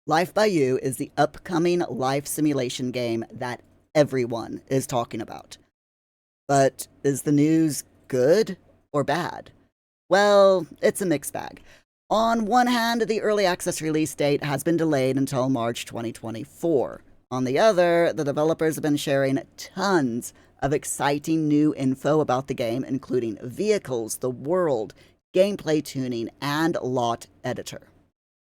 Life by You is the upcoming life simulation game that everyone is talking about. But is the news good or bad? Well, it's a mixed bag. On one hand, the early access release date has been delayed until March 2024. On the other, the developers have been sharing tons of exciting new info about the game, including vehicles, the world, gameplay tuning, and lot editor.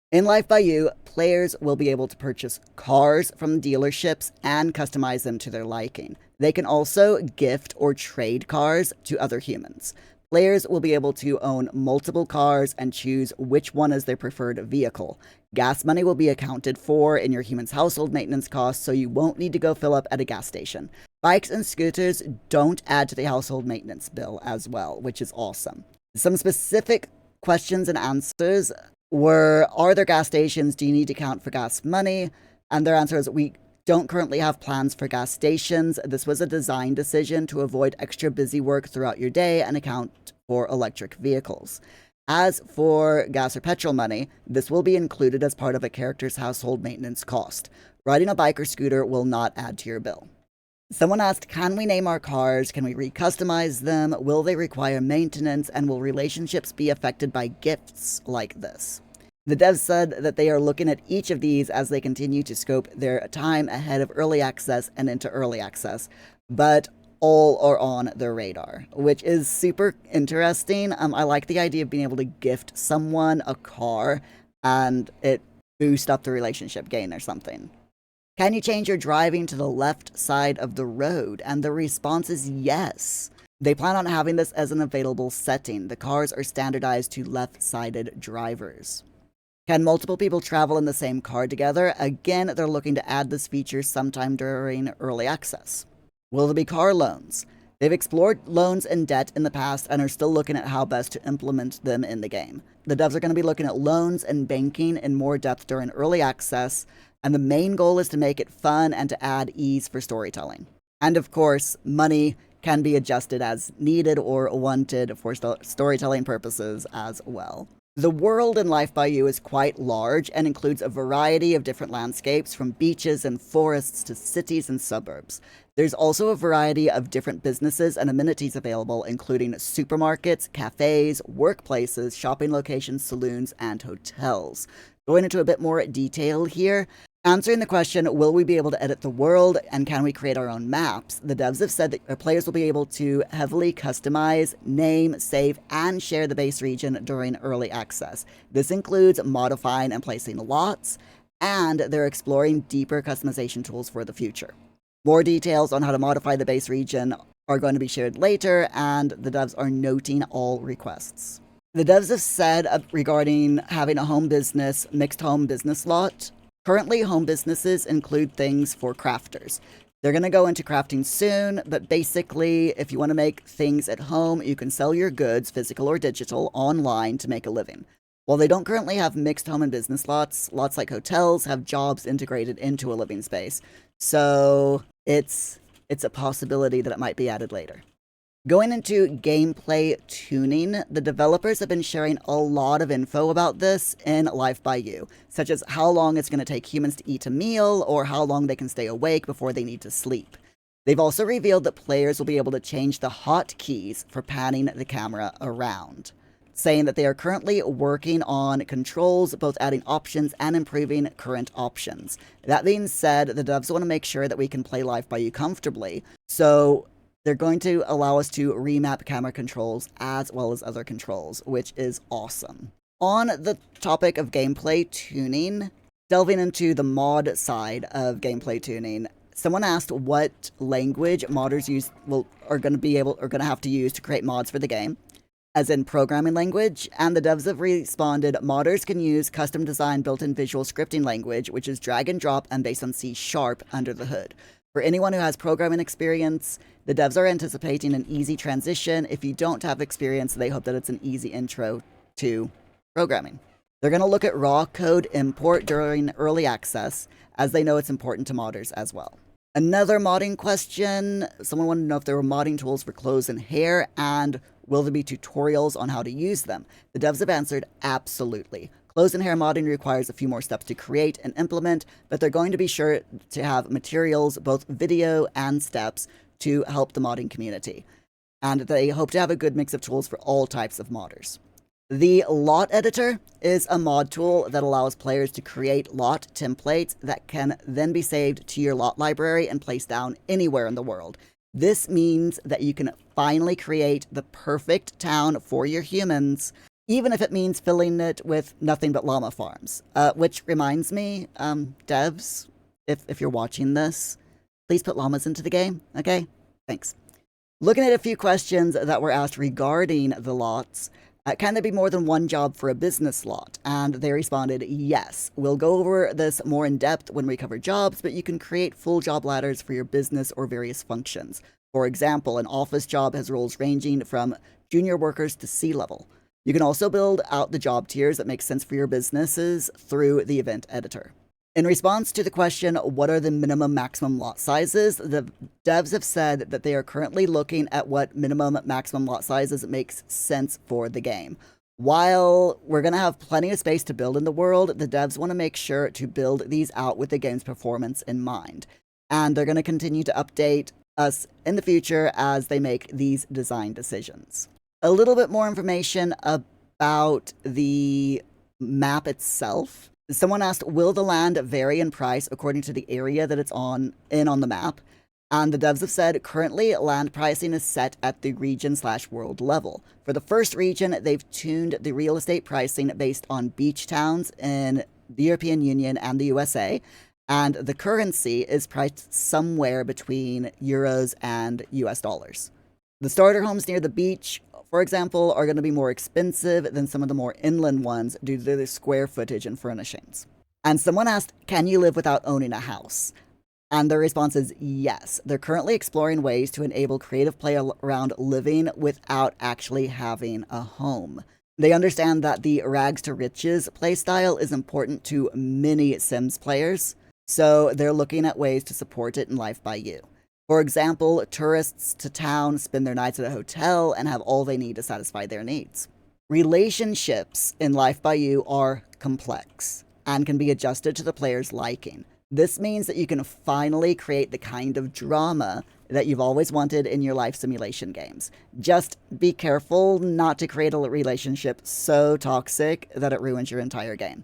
In Life by You, players will be able to purchase cars from dealerships and customize them to their liking. They can also gift or trade cars to other humans. Players will be able to own multiple cars and choose which one is their preferred vehicle. Gas money will be accounted for in your human's household maintenance costs, so you won't need to go fill up at a gas station. Bikes and scooters don't add to the household maintenance bill as well, which is awesome. Some specific questions and answers were, are there gas stations? Do you need to count for gas money? And their answer is, we don't currently have plans for gas stations. This was a design decision to avoid extra busy work throughout your day and account for electric vehicles. As for gas or petrol money, this will be included as part of a character's household maintenance cost. Riding a bike or scooter will not add to your bill. Someone asked, can we name our cars? Can we recustomize them? Will they require maintenance? And will relationships be affected by gifts like this? The devs said that they are looking at each of these as they continue to scope their time ahead of early access and into early access, but all are on their radar, which is super interesting. I like the idea of being able to gift someone a car and it boost up the relationship gain or something. Can you change your driving to the left side of the road? And the response is yes. They plan on having this as an available setting. The cars are standardized to left-sided drivers. Can multiple people travel in the same car together? Again, they're looking to add this feature sometime during early access. Will there be car loans? They've explored loans and debt in the past and are still looking at how best to implement them in the game. The devs are going to be looking at loans and banking in more depth during early access, and the main goal is to make it fun and to add ease for storytelling. And of course, money can be adjusted as needed or wanted for storytelling purposes as well. The world in Life by You is quite large and includes a variety of different landscapes, from beaches and forests to cities and suburbs. There's also a variety of different businesses and amenities available, including supermarkets, cafes, workplaces, shopping locations, saloons, and hotels. Going into a bit more detail here, answering the question, will we be able to edit the world and can we create our own maps? The devs have said that our players will be able to heavily customize, name, save, and share the base region during early access. This includes modifying and placing lots, and they're exploring deeper customization tools for the future. More details on how to modify the base region are going to be shared later, and the devs are noting all requests. The devs have said regarding having a home business, mixed home business lot. Currently, home businesses include things for crafters. They're going to go into crafting soon, but basically, if you want to make things at home, you can sell your goods, physical or digital, online to make a living. While they don't currently have mixed home and business lots, lots like hotels have jobs integrated into a living space. So it's a possibility that it might be added later. Going into gameplay tuning, the developers have been sharing a lot of info about this in Life by You, such as how long it's going to take humans to eat a meal or how long they can stay awake before they need to sleep. They've also revealed that players will be able to change the hotkeys for panning the camera around, saying that they are currently working on controls, both adding options and improving current options. That being said, the devs want to make sure that we can play Life by You comfortably, so they're going to allow us to remap camera controls as well as other controls, which is awesome. On the topic of gameplay tuning, delving into the mod side of gameplay tuning, someone asked what language modders are going to have to use to create mods for the game, as in programming language, and the devs have responded, modders can use custom designed built-in visual scripting language, which is drag and drop and based on C# under the hood. For anyone who has programming experience, the devs are anticipating an easy transition. If you don't have experience, they hope that it's an easy intro to programming. They're going to look at raw code import during early access, as they know it's important to modders as well. Another modding question, someone wanted to know if there were modding tools for clothes and hair, and will there be tutorials on how to use them? The devs have answered absolutely. Clothes and hair modding requires a few more steps to create and implement, but they're going to be sure to have materials, both video and steps, to help the modding community. And they hope to have a good mix of tools for all types of modders. The lot editor is a mod tool that allows players to create lot templates that can then be saved to your lot library and placed down anywhere in the world. This means that you can finally create the perfect town for your humans, even if it means filling it with nothing but llama farms. Which reminds me, devs, if you're watching this, please put llamas into the game, okay? Thanks. Looking at a few questions that were asked regarding the lots, can there be more than one job for a business lot? And they responded, yes. We'll go over this more in depth when we cover jobs, but you can create full job ladders for your business or various functions. For example, an office job has roles ranging from junior workers to C-level. You can also build out the job tiers that make sense for your businesses through the event editor. In response to the question, what are the minimum maximum lot sizes, the devs have said that they are currently looking at what minimum maximum lot sizes makes sense for the game. While we're going to have plenty of space to build in the world, the devs want to make sure to build these out with the game's performance in mind. And they're going to continue to update us in the future as they make these design decisions. A little bit more information about the map itself. Someone asked, will the land vary in price according to the area that it's on the map? And the devs have said, currently land pricing is set at the region/world level. For the first region, they've tuned the real estate pricing based on beach towns in the European Union and the USA, and the currency is priced somewhere between euros and US dollars. The starter homes near the beach, for example, are going to be more expensive than some of the more inland ones due to their square footage and furnishings. And someone asked, can you live without owning a house? And their response is yes. They're currently exploring ways to enable creative play around living without actually having a home. They understand that the rags to riches playstyle is important to many Sims players, so they're looking at ways to support it in Life by You. For example, tourists to town spend their nights at a hotel and have all they need to satisfy their needs. Relationships in Life by You are complex and can be adjusted to the player's liking. This means that you can finally create the kind of drama that you've always wanted in your life simulation games. Just be careful not to create a relationship so toxic that it ruins your entire game.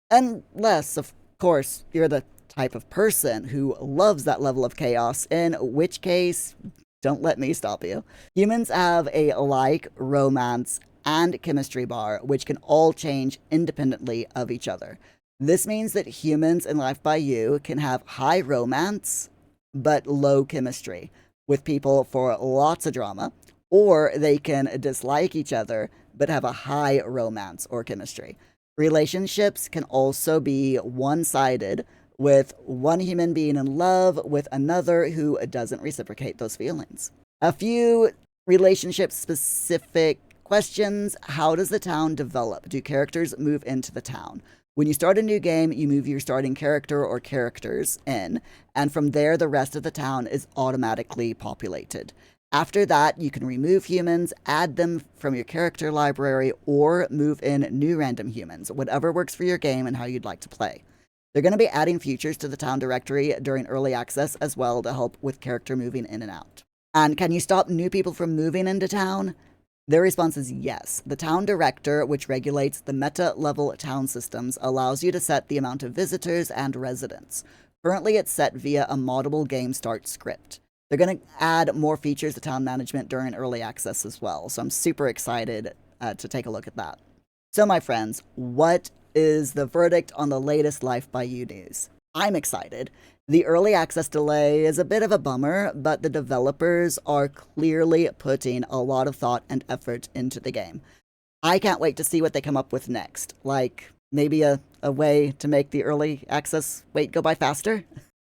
Unless, of course, you're the type of person who loves that level of chaos, in which case, don't let me stop you. Humans have a like, romance, and chemistry bar, which can all change independently of each other. This means that humans in Life by You can have high romance, but low chemistry with people for lots of drama, or they can dislike each other, but have a high romance or chemistry. Relationships can also be one-sided, with one human being in love with another who doesn't reciprocate those feelings. A few relationship-specific questions. How does the town develop? Do characters move into the town? When you start a new game, you move your starting character or characters in, and from there the rest of the town is automatically populated. After that, you can remove humans, add them from your character library, or move in new random humans, whatever works for your game and how you'd like to play. They're going to be adding features to the town directory during early access as well to help with character moving in and out. And can you stop new people from moving into town? Their response is yes. The town director, which regulates the meta-level town systems, allows you to set the amount of visitors and residents. Currently, it's set via a moddable game start script. They're going to add more features to town management during early access as well, so I'm super excited to take a look at that. So my friends, what is the verdict on the latest Life by You news? I'm excited. The early access delay is a bit of a bummer, but the developers are clearly putting a lot of thought and effort into the game. I can't wait to see what they come up with next, like maybe a way to make the early access wait go by faster?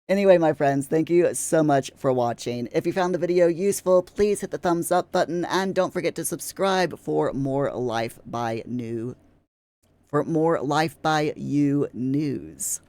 Anyway, my friends, thank you so much for watching. If you found the video useful, please hit the thumbs up button and don't forget to subscribe for more Life by You news.